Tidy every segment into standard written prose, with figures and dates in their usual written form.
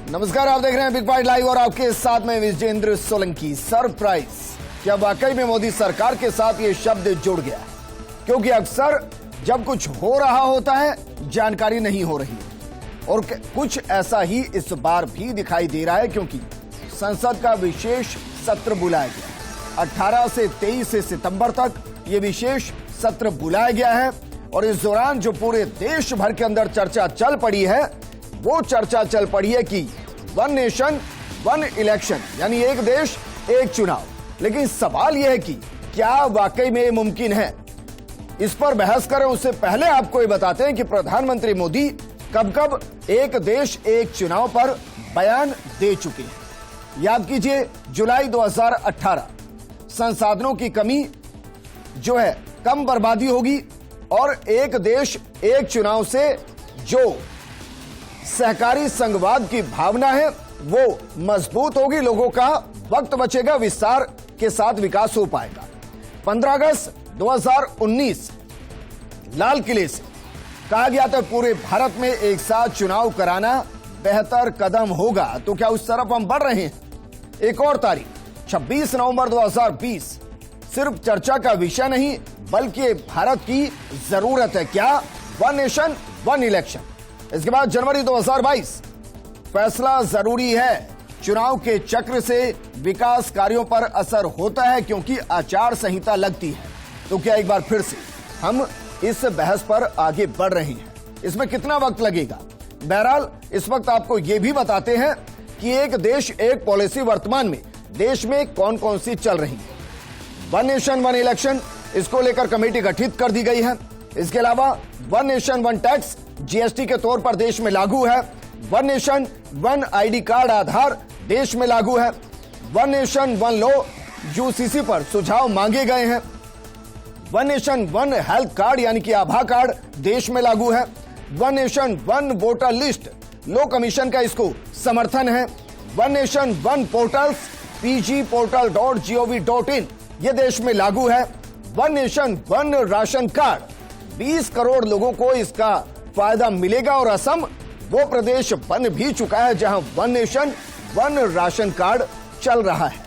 नमस्कार, आप देख रहे हैं बिग बाइट लाइव और आपके साथ में विजेंद्र सोलंकी। सरप्राइज, क्या वाकई में मोदी सरकार के साथ ये शब्द जुड़ गया है? क्योंकि अक्सर जब कुछ हो रहा होता है जानकारी नहीं हो रही और कुछ ऐसा ही इस बार भी दिखाई दे रहा है, क्योंकि संसद का विशेष सत्र बुलाया गया। 18 से 23 सितंबर तक ये विशेष सत्र बुलाया गया है और इस दौरान जो पूरे देश भर के अंदर चर्चा चल पड़ी है, वो चर्चा चल पड़ी है कि वन नेशन वन इलेक्शन, यानी एक देश एक चुनाव। लेकिन सवाल यह है कि क्या वाकई में मुमकिन है? इस पर बहस करें उससे पहले आपको ये बताते हैं कि प्रधानमंत्री मोदी कब कब एक देश एक चुनाव पर बयान दे चुके हैं। याद कीजिए, जुलाई 2018, संसाधनों की कमी जो है, कम बर्बादी होगी और एक देश एक चुनाव से जो सहकारी संघवाद की भावना है वो मजबूत होगी, लोगों का वक्त बचेगा, विस्तार के साथ विकास हो पाएगा। 15 अगस्त 2019 लाल किले से कहा गया था पूरे भारत में एक साथ चुनाव कराना बेहतर कदम होगा। तो क्या उस तरफ हम बढ़ रहे हैं? एक और तारीख 26 नवंबर 2020 सिर्फ चर्चा का विषय नहीं बल्कि भारत की जरूरत है। क्या? One nation one election. इसके बाद जनवरी 2022, फैसला जरूरी है, चुनाव के चक्र से विकास कार्यों पर असर होता है क्योंकि आचार संहिता लगती है। तो क्या एक बार फिर से हम इस बहस पर आगे बढ़ रहे हैं? इसमें कितना वक्त लगेगा? बहरहाल इस वक्त आपको यह भी बताते हैं कि एक देश एक पॉलिसी वर्तमान में देश में कौन कौन सी चल रही है। वन नेशन वन इलेक्शन, इसको लेकर कमेटी गठित कर दी गई है। इसके अलावा one nation one tax GST के तौर पर देश में लागू है। One nation one ID card Aadhaar देश में लागू है। One nation one law UCC पर सुझाव मांगे गए हैं। One nation one health card यानी कि आभा कार्ड देश में लागू है। One nation one voter list, law commission का इसको समर्थन है। One nation one portals pgportal.gov.in ये देश में लागू है। One nation one ration card, 20 crore लोगों को इसका फायदा मिलेगा और असम वो प्रदेश बन भी चुका है जहां one nation one ration card चल रहा है।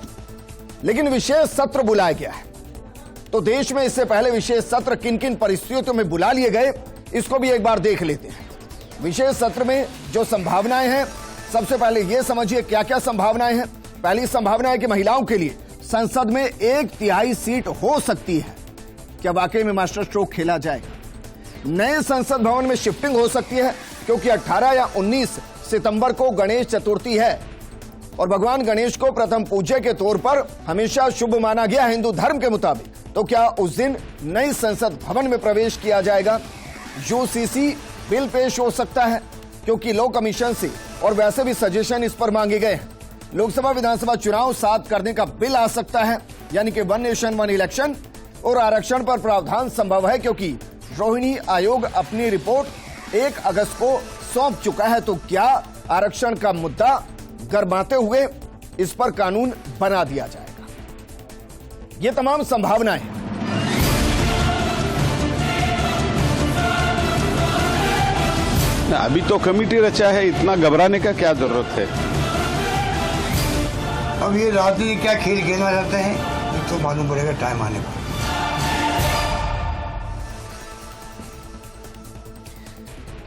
लेकिन विशेष सत्र बुलाया गया है, तो देश में इससे पहले विशेष सत्र किन किन परिस्थितियों में बुला लिए गए, इसको भी एक बार देख लेते हैं। विशेष सत्र में जो संभावनाएं हैं, सबसे पहले यह समझिए क्या क्या संभावनाएं हैं। पहली संभावना है कि महिलाओं के लिए संसद में 1/3 सीट हो सकती है। क्या वाकई में मास्टर स्ट्रोक खेला जाएगा? नए संसद भवन में शिफ्टिंग हो सकती है क्योंकि 18 या 19 सितंबर को गणेश चतुर्थी है और भगवान गणेश को प्रथम पूज्य के तौर पर हमेशा शुभ माना गया हिंदू धर्म के मुताबिक। तो क्या उस दिन नई संसद भवन में प्रवेश किया जाएगा? यूसीसी बिल पेश हो सकता है क्योंकि लो कमीशन से और वैसे भी सजेशन इस पर मांगे गए हैं। लोकसभा विधानसभा चुनाव साथ करने का बिल आ सकता है, यानी कि वन नेशन वन इलेक्शन। और आरक्षण पर प्रावधान संभव है क्योंकि रोहिणी आयोग अपनी रिपोर्ट 1 अगस्त को सौंप चुका है। तो क्या आरक्षण का मुद्दा गरमाते हुए इस पर कानून बना दिया जाएगा? ये तमाम संभावनाएं हैं। अभी तो कमेटी रचा है, इतना घबराने का क्या जरूरत है? अब ये राजनीति क्या खेल खेलना चाहते हैं ये तो मालूम पड़ेगा टाइम आने पर।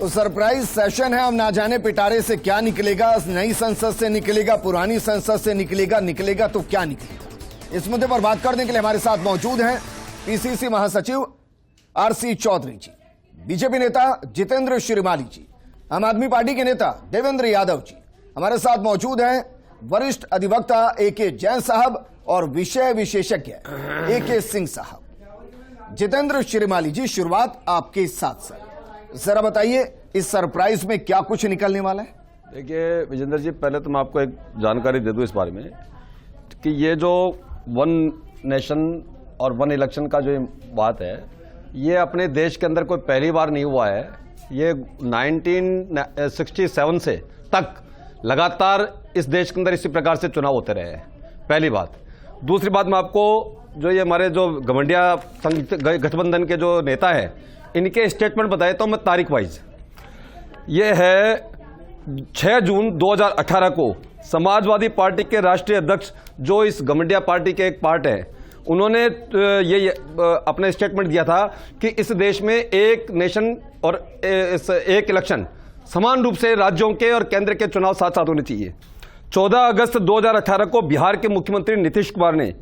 तो सरप्राइज सेशन है, हम ना जाने पिटारे से क्या निकलेगा। नई संसद से निकलेगा, पुरानी संसद से निकलेगा तो क्या निकलेगा? इस मुद्दे पर बात करने के लिए हमारे साथ मौजूद हैं पीसीसी महासचिव आरसी चौधरी जी, बीजेपी नेता जितेंद्र श्रीमाली जी, आम आदमी पार्टी के नेता देवेंद्र यादव जी। हमारे साथ मौजूद हैं वरिष्ठ अधिवक्ता एके जैन साहब और विषय विशेषज्ञ एके सिंह साहब। जितेंद्र श्रीमाली जी, शुरुआत आपके साथ सर, जरा बताइए इस सरप्राइज में क्या कुछ निकलने वाला है? देखिए विजेंद्र जी, पहले तो मैं आपको एक जानकारी दे दूं इस बारे में कि ये जो वन नेशन और वन इलेक्शन का जो बात है, ये अपने देश के अंदर कोई पहली बार नहीं हुआ है। ये 1967 से तक लगातार इस देश के अंदर इसी प्रकार से चुनाव होते रहे हैं, पहली बात। दूसरी बात, मैं आपको जो ये हमारे जो गठबंधन गठबंधन के जो नेता हैं, इनके स्टेटमेंट बताए तो मैं तारीख वाइज, ये है 6 जून 2018 को समाजवादी पार्टी के राष्ट्रीय अध्यक्ष, जो इस गमंडिया पार्टी के एक पार्ट है, उन्होंने ये अपने स्टेटमेंट दिया था कि इस देश में एक नेशन और एक इलेक्शन समान रूप से राज्यों के और केंद्र के चुनाव साथ साथ होने चाहिए। 14 अगस्त 2018 को बिहार के मुख्यमंत्री नीतीश कुमार ने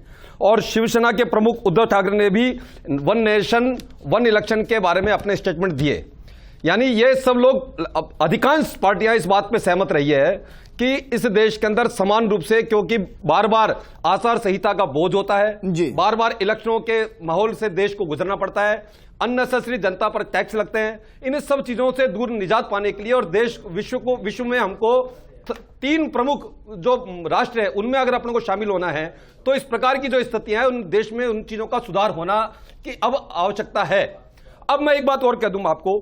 और शिवसेना के प्रमुख उद्धव ठाकरे ने भी वन नेशन वन इलेक्शन के बारे में अपने स्टेटमेंट दिए। यानी ये सब लोग, अधिकांश पार्टियां इस बात पे सहमत रही है कि इस देश के अंदर समान रूप से, क्योंकि बार बार आचार संहिता का बोझ होता है, बार बार इलेक्शनों के माहौल से देश को गुजरना पड़ता है, अननेसेसरी जनता पर टैक्स लगते हैं, इन सब चीजों से दूर निजात पाने के लिए और देश विश्व में हमको 3 प्रमुख जो राष्ट्र है उनमें अगर अपने को शामिल होना है तो इस प्रकार की जो स्थितियां हैं उन देश में उन चीजों का सुधार होना की अब आवश्यकता है। अब मैं एक बात और कह दूं आपको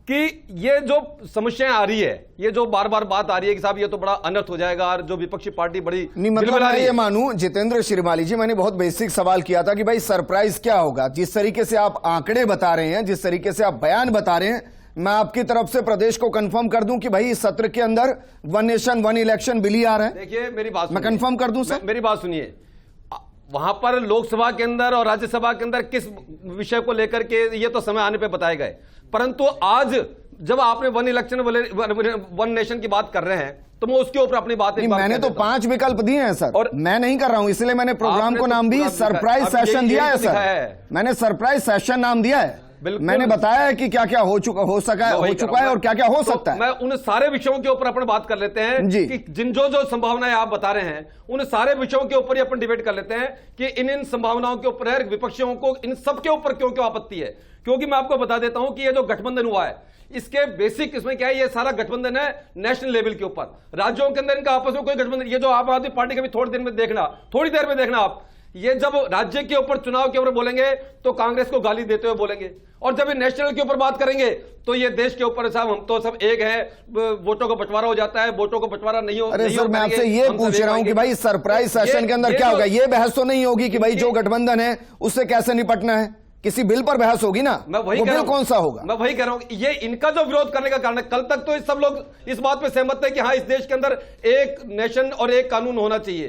कि ये जो समस्याएं आ रही है, ये जो बार बार बात आ रही है कि साहब ये तो बड़ा अनर्थ हो जाएगा और जो विपक्षी पार्टी बड़ी नहीं, मतलब मैं ये मानूं जितेंद्र श्रीमाली जी, मैंने बहुत बेसिक सवाल किया था कि भाई सरप्राइज क्या होगा। जिस तरीके से आप आंकड़े बता रहे हैं, जिस तरीके से आप बयान बता रहे हैं, मैं आपकी तरफ से प्रदेश को कंफर्म कर दूं कि भाई इस सत्र के अंदर one nation one election bill ही आ रहा है। देखिए मेरी बात मैं कंफर्म कर दूं सर, मेरी बात सुनिए। वहां पर लोकसभा के अंदर और राज्यसभा के अंदर किस विषय को लेकर के ये तो समय आने पे बताए गए, परंतु आज जब आपने वन इलेक्शन वन नेशन की बात कर रहे हैं तो मैं उसके ऊपर अपनी बात मैंने तो 5 विकल्प दिए हैं सर, और मैं नहीं कर रहा हूं, इसलिए मैंने प्रोग्राम को नाम भी सरप्राइज सेशन दिया है सर। मैंने सरप्राइज सेशन नाम दिया है, मैंने बताया है कि क्या क्या हो चुका है और क्या क्या हो सकता है। मैं उन सारे विषयों के ऊपर अपन बात कर लेते हैं कि जिन जो संभावनाएं आप बता रहे हैं उन सारे विषयों के ऊपर ही अपन डिबेट कर लेते हैं कि इन संभावनाओं के ऊपर विपक्षियों को इन सब के ऊपर क्यों आपत्ति है। क्योंकि मैं आपको बता देता हूं कि ये जो गठबंधन हुआ है इसके बेसिक इसमें क्या है, ये सारा गठबंधन है नेशनल लेवल के ऊपर, राज्यों के अंदर इनका आपस में कोई गठबंधन। ये जो आम आदमी पार्टी के भी थोड़ी देर में देखना आप, ये जब राज्य के ऊपर चुनाव के ऊपर बोलेंगे तो कांग्रेस को गाली देते हुए बोलेंगे, और जब ये नेशनल के ऊपर बात करेंगे तो ये देश के ऊपर साहब हम तो सब एक है, वोटों का बंटवारा हो जाता है, वोटों का बंटवारा नहीं हो। अरे सर मैं आपसे ये पूछ रहा हूं कि भाई सरप्राइज सेशन के अंदर क्या होगा। ये बहस तो नहीं होगी कि भाई जो गठबंधन है उससे कैसे निपटना है, किसी बिल पर बहस होगी ना। मैं वही बिल कौन सा होगा? मैं वही कह रहा हूं, ये इनका जो विरोध करने का कारण है। कल तक तो सब लोग इस बात पे सहमत थे कि हाँ इस देश के अंदर एक नेशन और एक कानून होना चाहिए,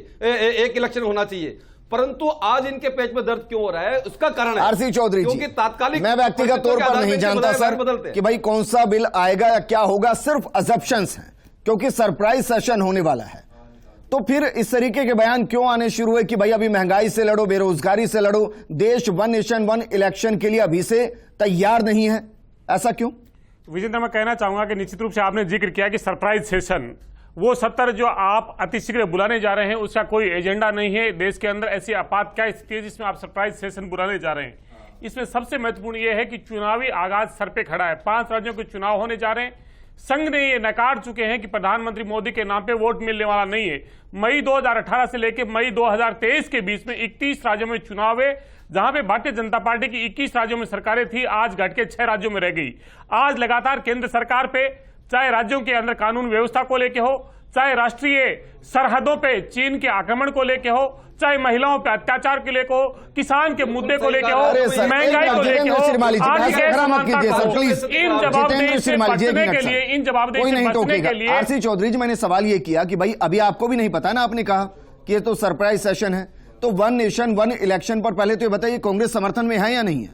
एक इलेक्शन होना चाहिए, परंतु आज इनके पेट में दर्द क्यों हो रहा है उसका कारण है आरसी चौधरी जी, क्योंकि तात्कालिक मैं व्यक्तिगत तौर पर नहीं जानता सर कि भाई कौन सा बिल आएगा या क्या होगा, सिर्फ अजम्पशंस हैं क्योंकि सरप्राइज सेशन होने वाला है। तो फिर इस तरीके के बयान क्यों आने शुरू हुए कि भाई अभी महंगाई से लड़ो, बेरोजगारी से लड़ो, देश वन नेशन वन इलेक्शन के लिए अभी से तैयार नहीं है, ऐसा क्यों? विजेंद्र, मैं कहना चाहूंगा कि निश्चित रूप से आपने जिक्र किया कि सरप्राइज सेशन, वो सत्र जो आप अतिशीघ्र बुलाने जा रहे हैं उसका कोई एजेंडा नहीं है। देश के अंदर ऐसी आपात क्या स्थिति है जिसमें आप सरप्राइज सेशन बुलाने जा रहे हैं। इसमें सबसे महत्वपूर्ण यह है कि चुनावी आगाज सर पे खड़ा है। 5 राज्यों के चुनाव होने जा रहे हैं। संघ ने ये नकार चुके हैं कि प्रधानमंत्री मोदी के नाम पे वोट मिलने वाला नहीं है। मई 2018 से लेकर मई 2023 के बीच में 31 राज्यों में चुनाव है, जहां पे भारतीय जनता पार्टी की 21 राज्यों में सरकारें थी, आज घट के 6 राज्यों में रह गई। आज लगातार केंद्र सरकार पे, चाहे राज्यों के अंदर कानून व्यवस्था को लेके हो, चाहे राष्ट्रीय सरहदों पे चीन के आक्रमण को लेके हो, चाहे महिलाओं पे अत्याचार के लेके हो, किसान के मुद्दे को लेके हो, महंगाई को लेके हो, इन जवाबदेही से बचने के लिए आरसी चौधरी जी, मैंने सवाल ये किया कि भाई अभी आपको भी नहीं पता ना, आपने कहा कि ये तो सरप्राइज सेशन है, तो वन नेशन वन इलेक्शन पर पहले तो ये बताइए कांग्रेस समर्थन में है या नहीं है?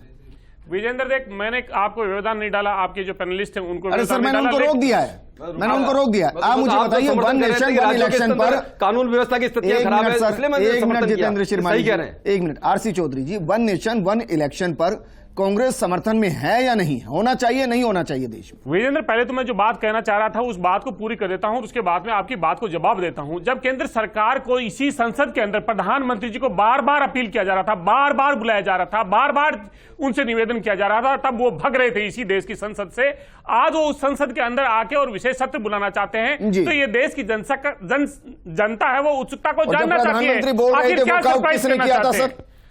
विजेंद्र देख, मैंने आपको व्यवधान नहीं डाला, आपके जो पैनलिस्ट हैं उनको। अरे सर मैंने उनको रोक दिया है, मैंने उनको रोक दिया। आप मुझे बताइए वन नेशन वन इलेक्शन पर कानून व्यवस्था की स्थिति खराब है, इसलिए मैंने एक मिनट जितेंद्र शर्मा जी, एक मिनट आरसी चौधरी जी, वन नेशन वन इलेक्शन पर कांग्रेस समर्थन में है या नहीं, होना चाहिए नहीं होना चाहिए देश में? विजेंद्र, पहले तो मैं जो बात कहना चाह रहा था उस बात को पूरी कर देता हूं, उसके बाद में आपकी बात को जवाब देता हूं। जब केंद्र सरकार को इसी संसद के अंदर प्रधानमंत्री जी को बार बार अपील किया जा रहा था, बार बार बुलाया जा रहा था, बार बार उनसे निवेदन किया जा रहा था, तब वो भग रहे थे इसी देश की संसद से। आज वो उस संसद के अंदर आके और विशेष सत्र बुलाना चाहते हैं, तो ये देश की जनता है वो उत्सुकता को जानना चाहती है।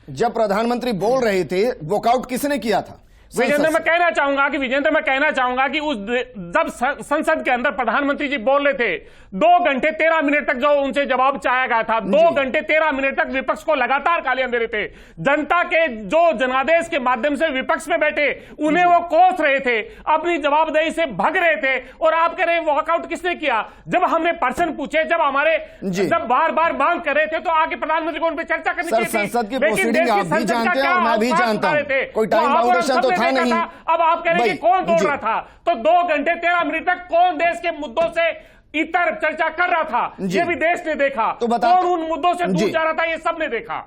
जब प्रधानमंत्री बोल रहे थे वॉकआउट किसने किया था? विजेंद्र मैं कहना चाहूंगा कि उस जब संसद के अंदर प्रधानमंत्री जी बोल रहे थे 2 घंटे 13 मिनट तक जो उनसे जवाब चाहा गया था, 2 घंटे 13 मिनट तक विपक्ष को लगातार गालियां दे रहे थे। जनता के जो जनादेश के माध्यम से विपक्ष में बैठे उन्हें वो कोस रहे थे, अपनी जवाबदेही से भग रहे थे। और आप कह रहे हैं वॉकआउट किसने किया? जब हमने प्रश्न पूछे, जब बार बार मांग कर रहे थे तो आगे प्रधानमंत्री को उन पर चर्चा करनी चाहिए। संसद की प्रोसीडिंग आप भी जानते हैं और मैं भी जानता हूं, कोई टाइम बाउंडेशन तो था नहीं। अब आप कह रहे हैं कि कौन तोड़ रहा था? तो 2 घंटे 13 मिनट तक कौन देश के मुद्दों से इतर चर्चा कर रहा था, ये भी देश ने देखा। तो कौन उन मुद्दों से दूर जा रहा था, ये सबने देखा।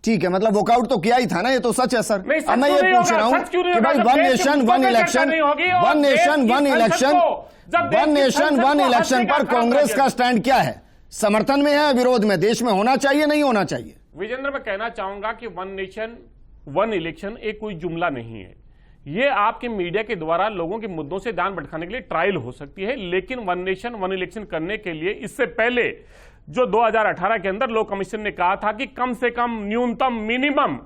ठीक है, मतलब वॉकआउट तो किया ही था ना, ये तो सच है सर। नहीं, अब मैं ये पूछ रहा हूं कि भाई one nation one election, one nation one election, one nation one election पर कांग्रेस का स्टैंड क्या है? समर्थन में है, विरोध में? देश में होना चाहिए, नहीं होना चाहिए? विजेंद्र मैं कहना चाहूंगा कि वन नेशन वन इलेक्शन एक कोई जुमला नहीं है। ये आपके मीडिया के द्वारा लोगों के मुद्दों से ध्यान भटकाने के लिए ट्रायल हो सकती है, लेकिन वन नेशन वन इलेक्शन करने के लिए इससे पहले जो 2018 के अंदर लॉ कमीशन ने कहा था कि कम से कम न्यूनतम मिनिमम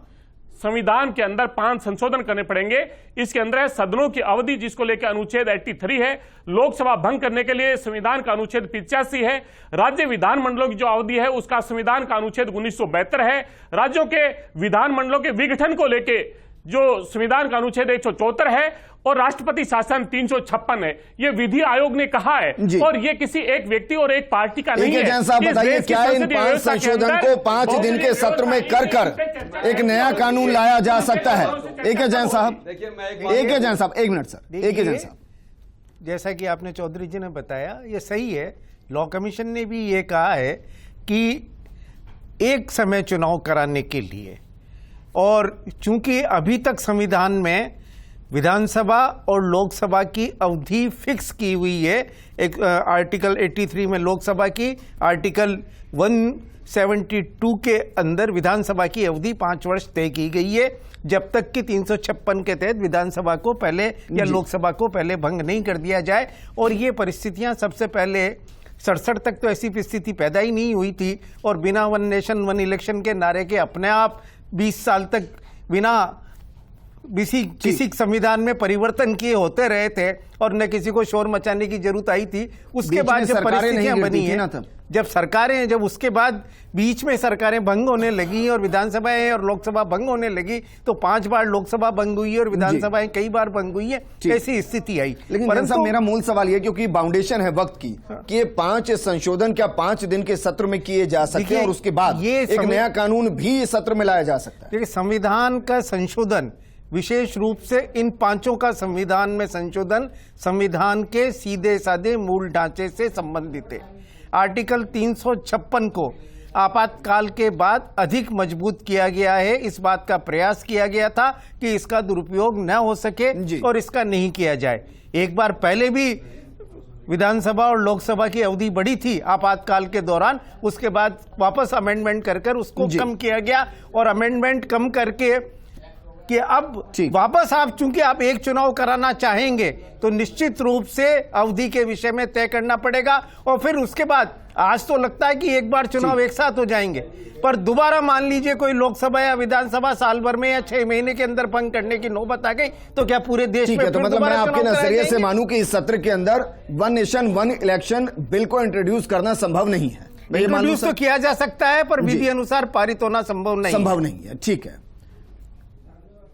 संविधान के अंदर 5 संशोधन करने पड़ेंगे। इसके अंदर है सदनों की अवधि, जिसको लेकर अनुच्छेद 83 है। लोकसभा भंग करने के लिए संविधान का अनुच्छेद 85 है। राज्य विधानमंडलों की जो अवधि है उसका संविधान का अनुच्छेद 1972 है। राज्यों के विधानमंडलों के विघटन को लेकर जो संविधान का अनुच्छेद 174 है और राष्ट्रपति शासन 356 है। ये विधि आयोग ने कहा है और ये किसी एक व्यक्ति और एक पार्टी का नहीं है। जैन साहब बताइए, क्या इन 5 संशोधन को 5 दिन के सत्र में कर एक नया कानून लाया जा सकता है? एक है जैन साहब, एक है जैन साहब, 1 मिनट सर, एक है जैन साहब। जैसा कि आपने चौधरी जी ने बताया, ये सही है। लॉ कमीशन ने भी ये कहा है कि एक समय चुनाव कराने के लिए, और चूंकि अभी तक संविधान में विधानसभा और लोकसभा की अवधि फिक्स की हुई है, एक आर्टिकल 83 में लोकसभा की, आर्टिकल 172 के अंदर विधानसभा की अवधि 5 वर्ष तय की गई है, जब तक कि 356 के तहत विधानसभा को पहले या लोकसभा को पहले भंग नहीं कर दिया जाए। और ये परिस्थितियां सबसे पहले 67 तक तो ऐसी परिस्थिति पैदा ही नहीं हुई थी, और बिना वन नेशन वन इलेक्शन के नारे के अपने आप 20 साल तक बिना किसी संविधान में परिवर्तन किए होते रहे थे और न किसी को शोर मचाने की जरूरत आई थी। उसके बाद जब परिस्थितियां बनी है, जब उसके बाद बीच में सरकारें भंग होने लगी और विधानसभाएं और लोकसभा भंग होने लगी, तो 5 बार लोकसभा भंग हुई और विधानसभाएं कई बार भंग हुई है, ऐसी स्थिति आई। लेकिन परंतु मेरा मूल सवाल यह, क्योंकि बाउंडेशन है वक्त की, कि ये 5 संशोधन क्या 5 दिन के सत्र में किए जा सकते हैं और उसके बाद ये एक नया कानून भी सत्र में लाया जा सकता है? देखिए, संविधान का संशोधन विशेष रूप से इन 5 का संविधान में संशोधन संविधान के सीधे साधे मूल ढांचे से संबंधित है। आर्टिकल 356 को आपातकाल के बाद अधिक मजबूत किया गया है। इस बात का प्रयास किया गया था कि इसका दुरुपयोग न हो सके और इसका नहीं किया जाए। एक बार पहले भी विधानसभा और लोकसभा की अवधि बढ़ी थी आपातकाल के दौरान, उसके बाद वापस अमेंडमेंट कर उसको कम किया गया, और अमेंडमेंट कम करके कि अब वापस आप, चूंकि आप एक चुनाव कराना चाहेंगे तो निश्चित रूप से अवधि के विषय में तय करना पड़ेगा, और फिर उसके बाद आज तो लगता है कि एक बार चुनाव एक साथ हो जाएंगे, पर दोबारा मान लीजिए कोई लोकसभा या विधानसभा साल भर में या 6 महीने के अंदर भंग करने की नौबत आ गई, तो क्या पूरे देश में? तो मतलब मैं आपके नजरिए से मानूं कि इस सत्र के अंदर one nation one election bill को इंट्रोड्यूस करना संभव नहीं है? इंट्रोड्यूस तो किया जा सकता है, पर विधि अनुसार पारित होना संभव नहीं है। ठीक है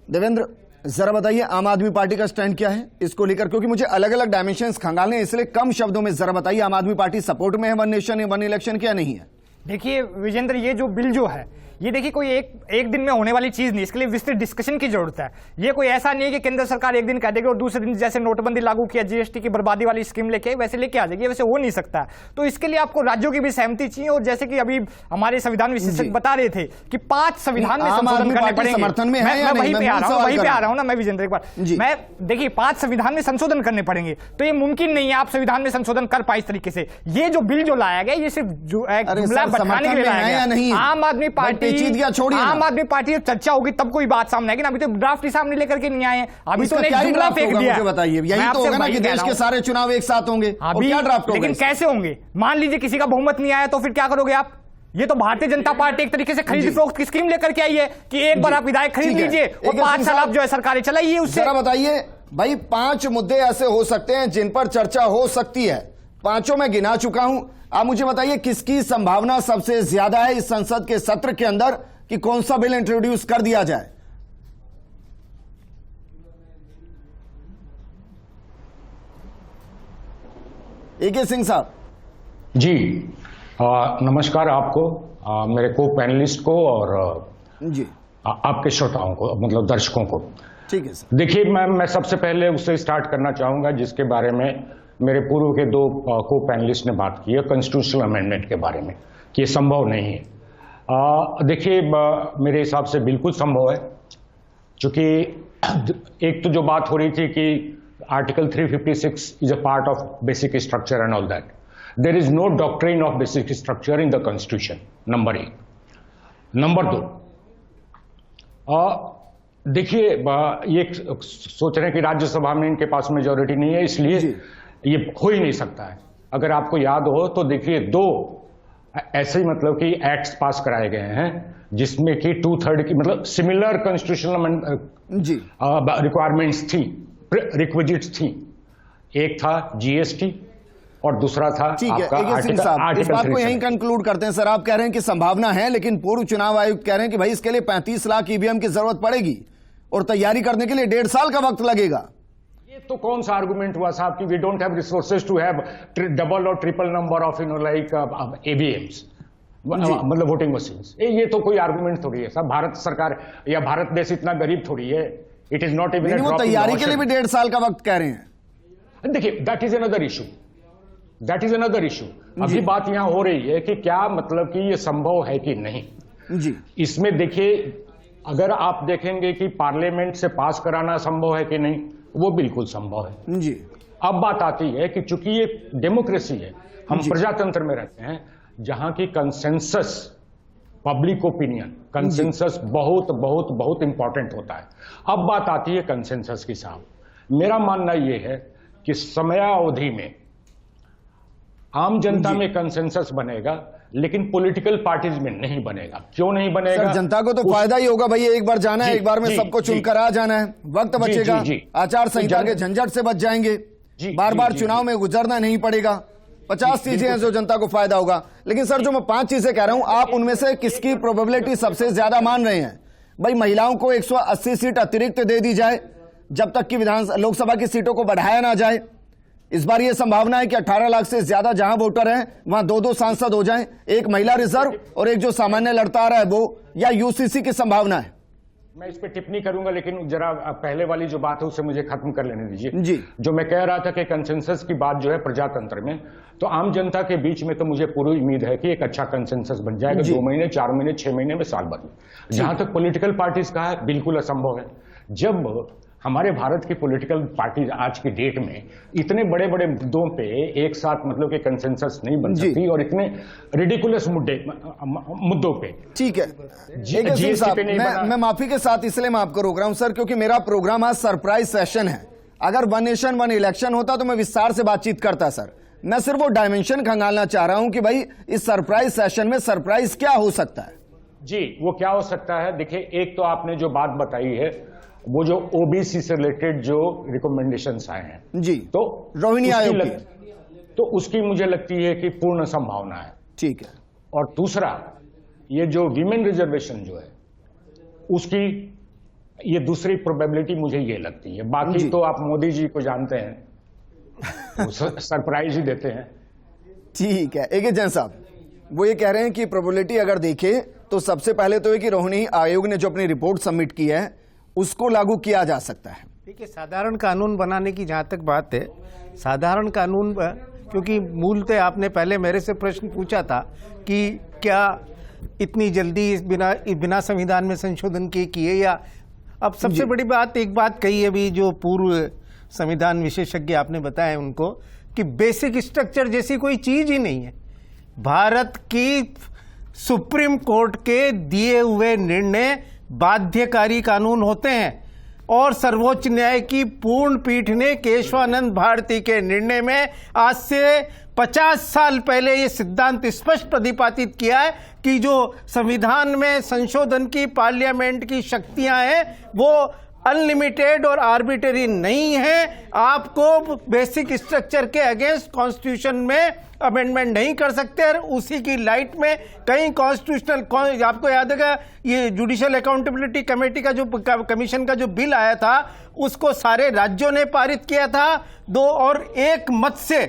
देवेंद्र, जरा बताइए आम आदमी पार्टी का स्टैंड क्या है इसको लेकर, क्योंकि मुझे अलग अलग डायमेंशंस खंगालने, इसलिए कम शब्दों में जरा बताइए आम आदमी पार्टी सपोर्ट में है वन नेशन वन इलेक्शन क्या नहीं है? देखिए विजेंद्र, ये जो बिल जो है ये देखिए कोई एक दिन में होने वाली चीज नहीं, इसके लिए विस्तृत डिस्कशन की जरूरत है। ये कोई ऐसा नहीं है कि केंद्र सरकार एक दिन कह देगी और दूसरे दिन जैसे नोटबंदी लागू किया, जीएसटी की बर्बादी वाली स्कीम लेके वैसे लेके आ जाएगी, वैसे हो नहीं सकता। तो इसके लिए आपको राज्यों की भी सहमति चाहिए, और जैसे कि अभी हमारे संविधान विशेषज्ञ बता रहे थे कि 5 संविधान में संशोधन करने पड़ेंगे। समर्थन में है या नहीं? वहीं पे आ रहा हूं ना मैं विजेंद्र, एक बार मैं देखिए 5 संविधान में संशोधन करने पड़ेंगे, तो ये मुमकिन नहीं है आप संविधान में संशोधन कर पाए इस तरीके से। ये जो बिल जो लाया गया ये सिर्फ जुमला बैठाने के लिए लाया गया। आम आदमी पार्टी आम आदमी पार्टी चर्चा होगी तब कोई बात सामने आएगी ना, अभी तो ड्राफ्ट ही सामने लेकर के नहीं आए, अभी तो जुमला फेंक दिया। मुझे बताइए, यही तो होगा ना कि देश के सारे चुनाव एक साथ होंगे, अभी क्या ड्राफ्ट होगा? लेकिन कैसे होंगे? मान लीजिए किसी का बहुमत नहीं आया तो फिर क्या करोगे आप? ये तो भारतीय जनता पार्टी एक तरीके से खरीद फरोख्त की स्कीम लेकर के आई है कि एक बार आप विधायक खरीद ठीक है। लीजिए और 5 साल आप जो है सरकारें चलाइए उससे। जरा बताइए भाई, 5 मुद्दे ऐसे हो सकते हैं जिन पर चर्चा हो सकती है, 5 मैं गिना चुका हूं। आप मुझे बताइए किसकी संभावना सबसे ज्यादा है इस संसद के सत्र के अंदर कि कौन सा बिल इंट्रोड्यूस कर दिया जाए? AK सिंह साहब। जी नमस्कार आपको, मेरे को पैनलिस्ट को और जी आपके श्रोताओं को, मतलब दर्शकों को। ठीक है सर। देखिए, मैं सबसे पहले उससे स्टार्ट करना चाहूंगा जिसके बारे में मेरे पूर्व के 2 को पैनलिस्ट ने बात की है, कॉन्स्टिट्यूशनल अमेंडमेंट के बारे में, कि ये संभव नहीं है। देखिए, मेरे हिसाब से बिल्कुल संभव है, क्योंकि एक तो जो बात हो रही थी कि article 356 is a part of basic structure and all that, there is no doctrine of basic structure in the constitution, number 1। Number 2, देखिए, ये सोच रहे हैं कि राज्यसभा में इनके पास मेजोरिटी नहीं है, इसलिए ये हो ही नहीं सकता है। अगर आपको याद हो तो देखिए, 2 ऐसे ही मतलब कि एक्ट्स पास कराए गए हैं जिसमें कि 2/3 की मतलब सिमिलर कॉन्स्टिट्यूशनल जी रिक्वायरमेंट्स थी, रिक्विजिट्स थी। एक था GST और दूसरा था ठीक है। आपका AK सिंह साहब, इस बात को यहीं 370। कंक्लूड करते हैं। सर, आप कह रहे हैं कि संभावना है, लेकिन पूर्व चुनाव आयुक्त कह रहे हैं कि भाई इसके लिए 35 लाख EVM की जरूरत पड़ेगी और तैयारी करने के लिए 1.5 साल का वक्त लगेगा। ये तो कौन सा आर्गुमेंट हुआ साहब कि we don't have resources to have double और triple number of like AVMs, मतलब वोटिंग मशीन्स। ये तो कोई आर्गुमेंट थोड़ी है साहब। भारत सरकार या भारत देश इतना गरीब थोड़ी है। It is not even. वो तैयारी के लिए भी 1.5 साल का वक्त कह रहे हैं। देखिए, that is another issue, that is another issue. अभी बात यहां हो रही है कि क्या मतलब कि ये संभव है कि नहीं। जी इसमें देखिए, अगर आप देखेंगे कि पार्लियामेंट से पास कराना संभव है कि नहीं, वो बिल्कुल संभव है। जी अब बात आती है कि चूंकि ये डेमोक्रेसी है, हम प्रजातंत्र में रहते हैं जहां की कंसेंसस, पब्लिक ओपिनियन, कंसेंसस बहुत बहुत बहुत इंपॉर्टेंट होता है। अब बात आती है कंसेंसस की साहब। मेरा मानना यह है कि समयावधि में आम जनता में कंसेंसस बनेगा, लेकिन पॉलिटिकल पार्टीज में नहीं बनेगा। क्यों नहीं बनेगा? सर, जनता को तो फायदा ही होगा भाई, एक बार जाना है, एक बार में सबको चुनकर आ जाना है, वक्त बचेगा, आचार संहिता के झंझट से बच जाएंगे, बार बार चुनाव में गुजरना नहीं पड़ेगा। 50 चीजें हैं जो जनता को फायदा होगा। लेकिन सर, जो मैं 5 चीजें कह रहा हूं, आप उनमें से किसकी प्रोबेबिलिटी सबसे ज्यादा मान रहे हैं? भाई, महिलाओं को 180 सीट अतिरिक्त दे दी जाए जब तक कि लोकसभा की सीटों को बढ़ाया ना जाए। इस बार यह संभावना है कि 18 लाख से ज्यादा जहां वोटर हैं वहां 2-2 सांसद हो जाएं, एक महिला रिजर्व और एक जो सामान्य लड़ता आ रहा है वो, या UCC की संभावना है? मैं इस पे टिप्पणी करूंगा, लेकिन जरा पहले वाली जो बात है उसे मुझे खत्म कर लेने दीजिए। जी। जो मैं कह रहा था कि कंसेंसस की बात जो है प्रजातंत्र में, तो आम जनता के बीच में तो मुझे पूरी उम्मीद है कि एक अच्छा कंसेंसस बन जाएगा 2 महीने, 4 महीने, 6 महीने में, साल भर में। जहां तक पॉलिटिकल पार्टीज का है, बिल्कुल असंभव है। जब हमारे भारत की पॉलिटिकल पार्टी आज की डेट में इतने बड़े बड़े मुद्दों पे एक साथ मतलब कि कंसेंसस नहीं बन सकती, और इतने रिडिकुलस मुद्दों पे। ठीक है। AK सिंह साहब, मैं माफी के साथ इसलिए मैं आपको रोक रहा हूं सर, क्योंकि मेरा प्रोग्राम आज सरप्राइज सेशन है। अगर 1 नेशन 1 इलेक्शन होता तो मैं विस्तार से बातचीत करता सर। मैं सिर्फ वो डायमेंशन खंगालना चाह रहा हूं कि भाई इस सरप्राइज सेशन में सरप्राइज क्या हो सकता है। जी, वो क्या हो सकता है? देखिए, एक तो आपने जो बात बताई है, वो जो OBC से रिलेटेड जो रिकमेंडेशंस आए हैं जी, तो रोहिणी आयोग तो उसकी मुझे लगती है कि पूर्ण संभावना है। ठीक है। और दूसरा, ये जो विमेन रिजर्वेशन जो है उसकी ये दूसरी प्रोबेबिलिटी मुझे ये लगती है। बाकी तो आप मोदी जी को जानते हैं, सरप्राइज ही देते हैं। ठीक है। AK जैन साहब, वो ये कह रहे हैं कि प्रोबेबिलिटी अगर देखें तो सबसे पहले तो है कि रोहिणी आयोग ने जो अपनी रिपोर्ट सबमिट की है उसको लागू किया जा सकता है। देखिए, साधारण कानून बनाने की जहाँ तक बात है, साधारण कानून, क्योंकि मूलतः आपने पहले मेरे से प्रश्न पूछा था कि क्या इतनी जल्दी इस बिना संविधान में संशोधन किए, या अब सबसे बड़ी बात, एक बात कही अभी जो पूर्व संविधान विशेषज्ञ आपने बताया उनको, कि बेसिक स्ट्रक्चर जैसी कोई चीज ही नहीं है। भारत की सुप्रीम कोर्ट के दिए हुए निर्णय बाध्यकारी कानून होते हैं, और सर्वोच्च न्याय की पूर्ण पीठ ने केशवानंद भारती के निर्णय में आज से 50 साल पहले ये सिद्धांत स्पष्ट प्रतिपादित किया है कि जो संविधान में संशोधन की पार्लियामेंट की शक्तियां हैं वो अनलिमिटेड और आर्बिटरी नहीं है। आपको बेसिक स्ट्रक्चर के अगेंस्ट कॉन्स्टिट्यूशन में अमेंडमेंट नहीं कर सकते। और उसी की लाइट में कई कॉन्स्टिट्यूशनल, आपको याद है ये जुडिशियल अकाउंटेबिलिटी कमेटी का जो कमीशन का जो बिल आया था उसको सारे राज्यों ने पारित किया था 2 और 1 मत से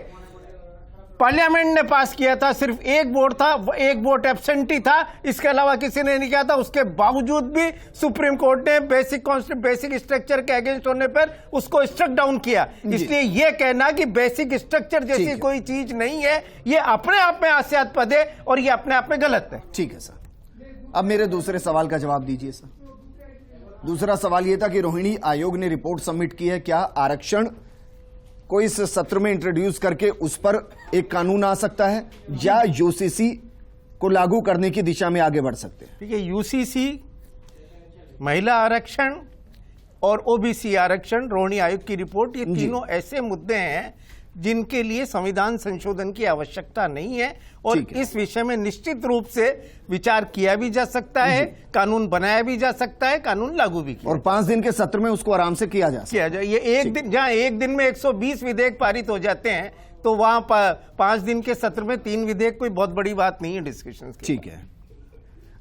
पार्लियामेंट ने पास किया था। सिर्फ एक वोट था, एक वोट एब्सेंटी था, इसके अलावा किसी ने नहीं किया था। उसके बावजूद भी सुप्रीम कोर्ट ने बेसिक स्ट्रक्चर के अगेंस्ट होने पर उसको स्ट्रक डाउन किया। इसलिए यह कहना कि बेसिक स्ट्रक्चर जैसी कोई चीज नहीं है, ये अपने आप में हास्यास्पद है और ये अपने आप में गलत है। ठीक है सर, अब मेरे दूसरे सवाल का जवाब दीजिए सर। दूसरा सवाल यह था कि रोहिणी आयोग ने रिपोर्ट सबमिट की है, क्या आरक्षण को इस सत्र में इंट्रोड्यूस करके उस पर एक कानून आ सकता है या यूसीसी को लागू करने की दिशा में आगे बढ़ सकते हैं? देखिए, यूसीसी, महिला आरक्षण और ओबीसी आरक्षण, रोहिणी आयोग की रिपोर्ट, ये तीनों ऐसे मुद्दे हैं जिनके लिए संविधान संशोधन की आवश्यकता नहीं है और इस विषय में निश्चित रूप से विचार किया भी जा सकता है, कानून बनाया भी जा सकता है, कानून लागू भी किया, और 5 दिन के सत्र में उसको आराम से किया जाए। ये एक दिन, जहां एक दिन में 120 विधेयक पारित हो जाते हैं तो वहां 5 दिन के सत्र में 3 विधेयक कोई बहुत बड़ी बात नहीं है डिस्कशन। ठीक है,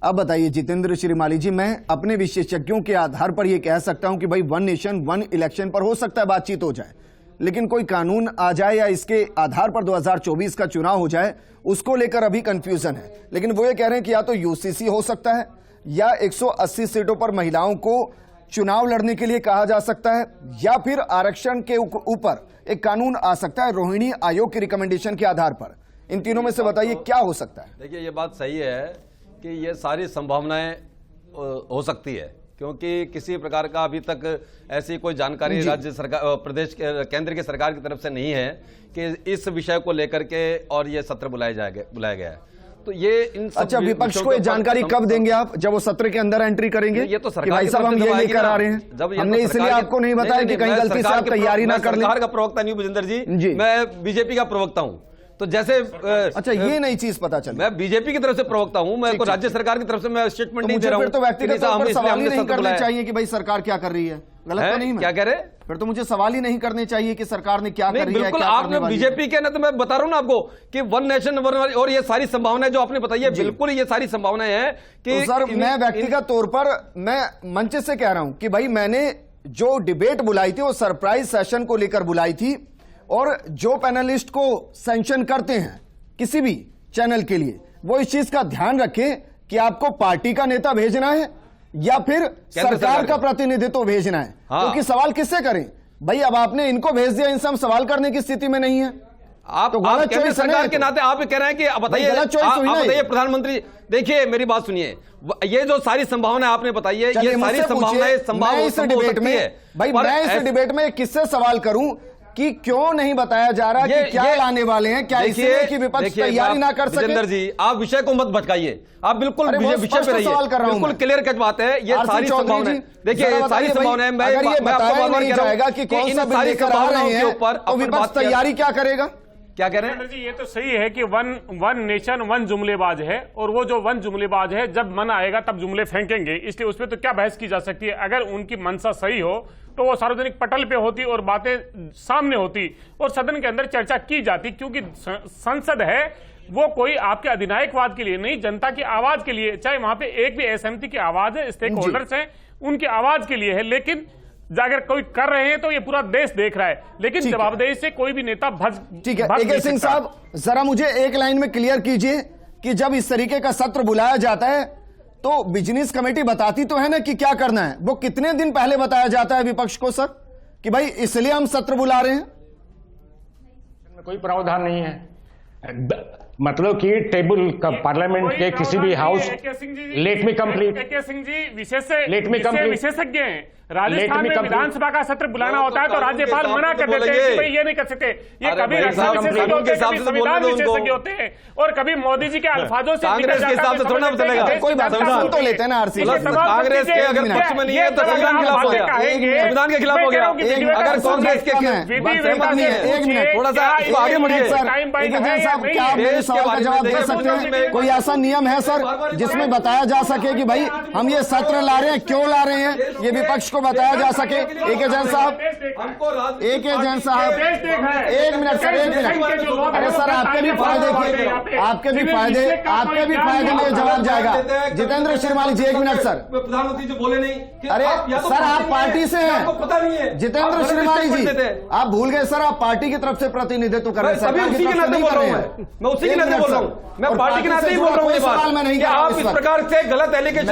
अब बताइए जितेंद्र श्रीमाली जी, मैं अपने विशेषज्ञों के आधार पर यह कह सकता हूं कि भाई 1 नेशन 1 इलेक्शन पर हो सकता है बातचीत हो जाए, लेकिन कोई कानून आ जाए या इसके आधार पर 2024 का चुनाव हो जाए, उसको लेकर अभी कंफ्यूजन है। लेकिन वो ये कह रहे हैं कि या तो यूसीसी हो सकता है या 180 सीटों पर महिलाओं को चुनाव लड़ने के लिए कहा जा सकता है या फिर आरक्षण के ऊपर एक कानून आ सकता है रोहिणी आयोग की रिकमेंडेशन के आधार पर। इन तीनों में से बताइए क्या हो सकता है? देखिए, ये बात सही है कि ये सारी संभावनाएं हो सकती है, क्योंकि किसी प्रकार का अभी तक ऐसी कोई जानकारी राज्य सरकार, प्रदेश के, केंद्र की सरकार की तरफ से नहीं है कि इस विषय को लेकर के और ये सत्र बुलाया गया है। तो ये इन सब, अच्छा, विपक्ष को ये जानकारी कब देंगे आप? जब वो सत्र के अंदर एंट्री करेंगे? ये तो सरकार कि भाई साहब हम ये लेकर आ रहे हैं, जब हमने इसलिए आपको नहीं बताया कि कहीं गलती से आप तैयारी ना कर लें। सरकार का प्रवक्ता नहीं भूपेंद्र जी, मैं बीजेपी का प्रवक्ता हूं। तो जैसे अच्छा, ये नई चीज पता चली। मैं बीजेपी की तरफ से प्रवक्ता हूं, मैं को राज्य सरकार की तरफ से मैं स्टेटमेंट नहीं दे रहा हूं। तो व्यक्तिगत तौर पर सवाल ही नहीं करने चाहिए कि भाई सरकार क्या कर रही है, गलत तो नहीं? क्या कह रहे? फिर तो मुझे सवाल ही नहीं करने चाहिए कि सरकार ने क्या कर रही है। बिल्कुल, आपने बीजेपी के ना, तो मैं बता रहा हूं ना आपको कि 1 नेशन 1 और ये सारी संभावनाएं जो आपने बताई है, बिल्कुल ये सारी संभावनाएं हैं कि तो सर मैं व्यक्तिगत तौर पर मैं मंच से कह रहा हूं कि भाई मैंने जो डिबेट बुलाई थी वो सरप्राइज सेशन को लेकर बुलाई थी, और जो पैनलिस्ट को सैंक्शन करते हैं किसी भी चैनल के लिए वो इस चीज का ध्यान रखें कि आपको पार्टी का नेता भेजना है या फिर सरकार का प्रतिनिधित्व भेजना है। क्योंकि सवाल किससे करें भाई? अब आपने इनको भेज दिया, इनसे हम सवाल करने की स्थिति में नहीं है। आप केंद्र सरकार के नाते आप कह रहे हैं कि बताइए प्रधानमंत्री, देखिए मेरी बात सुनिए, ये जो सारी संभावनाएं आपने बताई है, ये सारी संभावनाएं मैं इस डिबेट में किससे सवाल करूं कि क्यों नहीं बताया जा रहा कि क्या लाने वाले हैं? क्या इसलिए कि विपक्ष तैयारी ना कर सके? जितेंद्र जी, आप विषय को मत भटकाइए, आप बिल्कुल विषय पे रहिए। बिल्कुल क्लियर कट बात है, ये सारी संभावनाएं, देखिए ये सारी संभावनाएं, मैं आपको नहीं जाएगा कि कौन सा बिल लेकर आ रहे हैं तो विपक्ष तैयारी क्या करेगा? क्या कह रहे हैं जी? ये तो सही है कि 1 नेशन 1 जुमलेबाज है, और वो जो 1 जुमलेबाज है जब मन आएगा तब जुमले फेंकेंगे, इसलिए उसमें तो क्या बहस की जा सकती है। अगर उनकी मंशा सही हो तो वो सार्वजनिक पटल पे होती और बातें सामने होती और सदन के अंदर चर्चा की जाती, क्योंकि संसद है वो कोई आपके अधिनायकवाद के लिए नहीं, जनता की आवाज के लिए, चाहे वहां पे एक भी असहमति की आवाज है, स्टेक होल्डर्स हैं उनकी आवाज के लिए है। लेकिन अगर कोई कर रहे हैं तो ये पूरा देश देख रहा है, लेकिन जवाबदेही से कोई भी नेता ठीक है। AK सिंह साहब, जरा मुझे एक लाइन में क्लियर कीजिए कि जब इस तरीके का सत्र बुलाया जाता है तो बिजनेस कमेटी बताती तो है ना कि क्या करना है? वो कितने दिन पहले बताया जाता है विपक्ष को सर कि भाई इसलिए हम सत्र बुला रहे हैं? कोई प्रावधान नहीं है, मतलब कि टेबल का पार्लियामेंट के किसी भी house, let me complete. AK Singh ji विशेषज्ञ हैं, राजस्थान में विधानसभा का सत्र बुलाना होता है तो राज्यपाल मना कर देते हैं कि भाई ये नहीं कर सकते। ये कभी रक्षा विशेषज्ञ होते हैं, कभी संविधान विशेषज्ञ होते हैं और कभी मोदी जी के अल्फाजों से कांग्रेस के हिसाब से थोड़ा चलेगा। कोई बात सुन तो लेते हैं ना आरसी। कांग्रेस के अगर पक्ष में नहीं है तो संविधान के खिलाफ हो गया, संविधान के खिलाफ हो गया। अगर कांग्रेस के सहमत नहीं है, एक मिनट थोड़ा सा इसको आगे बढ़िए। साहब क्या आप मेरे सवाल का जवाब दे सकते हैं? कोई ऐसा नियम है सर जिसमें बताया जा सके कि भाई हम ये सत्र ला रहे हैं, क्यों ला रहे हैं, ये विपक्ष को बताया जा सके? एक एजेंट साहब, एक एजेंट साहब, एक मिनट सर, एक मिनट। अरे सर आपके भी फायदे आपके भी फायदे में जवाब जाएगा। जितेंद्र श्रीमाली जी, एक मिनट सर। प्रधानमंत्री जी बोले नहीं। अरे सर आप पार्टी से हैं, पता नहीं है। जितेंद्र श्रीमाली जी आप भूल गए सर, आप पार्टी की तरफ से प्रतिनिधित्व कर रहे हैं, मैं उसी के नाते बोल रहा हूं, मैं उसी के नाते बोल रहा हूं, मैं पार्टी के नाते ही बोल रहा हूं। सवाल मैं नहीं कर रहा हूं, आप इस प्रकार से गलत एलिगेशन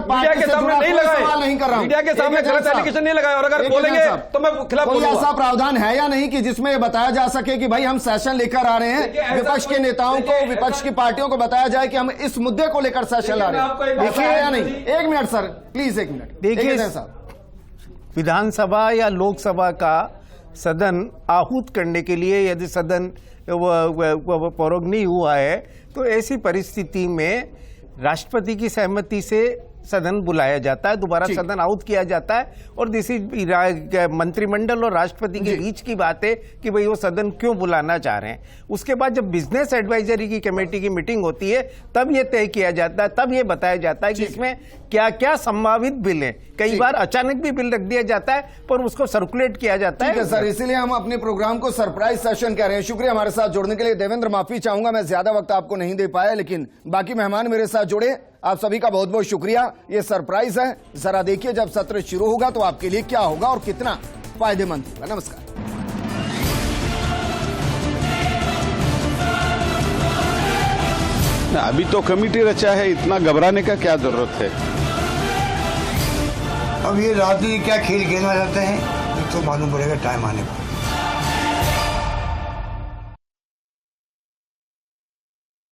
मीडिया के सामने नहीं लगाए, सवाल नहीं कर रहा हूं, मीडिया के सामने गलत एलिगेशन नहीं लगाए। और अगर बोलेंगे तो मैं खिलाफ कोई बोलूंगा। ऐसा प्रावधान है या नहीं कि जिसमें ये बताया जा सके कि भाई हम सेशन लेकर आ रहे हैं, विपक्ष के नेताओं को, विपक्ष की पार्टियों को बताया जाए कि हम इस मुद्दे को लेकर सेशन ला रहे हैं? देखिए या नहीं, एक मिनट सर प्लीज, एक मिनट देखिए साहब। विधानसभा या लोकसभा का सदन आहूत करने के लिए यदि सदन परोग नहीं हुआ है तो ऐसी परिस्थिति में राष्ट्रपति की सहमति से सदन बुलाया जाता है, दोबारा सदन आउट किया जाता है। और दिस इज मंत्रिमंडल और राष्ट्रपति के बीच की बात है कि भाई वो सदन क्यों बुलाना चाह रहे हैं। उसके बाद जब बिजनेस एडवाइजरी की कमेटी की मीटिंग होती है तब ये तय किया जाता है, तब ये बताया जाता है कि इसमें क्या क्या संभावित बिल है। कई बार अचानक भी बिल रख दिया जाता है पर उसको सर्कुलेट किया जाता है। सर इसीलिए हम अपने प्रोग्राम को सरप्राइज सेशन कह रहे हैं। शुक्रिया हमारे साथ जुड़ने के लिए। देवेंद्र माफी चाहूंगा, मैं ज्यादा वक्त आपको नहीं दे पाया, लेकिन बाकी मेहमान मेरे साथ जुड़े, आप सभी का बहुत बहुत शुक्रिया। ये सरप्राइज है, जरा देखिए जब सत्र शुरू होगा तो आपके लिए क्या होगा और कितना फायदेमंद होगा। नमस्कार। अभी तो कमेटी रचा है, इतना घबराने का क्या जरूरत है? अब ये राजनीति क्या खेल खेलना चाहते हैं ये तो मालूम पड़ेगा टाइम आने पर।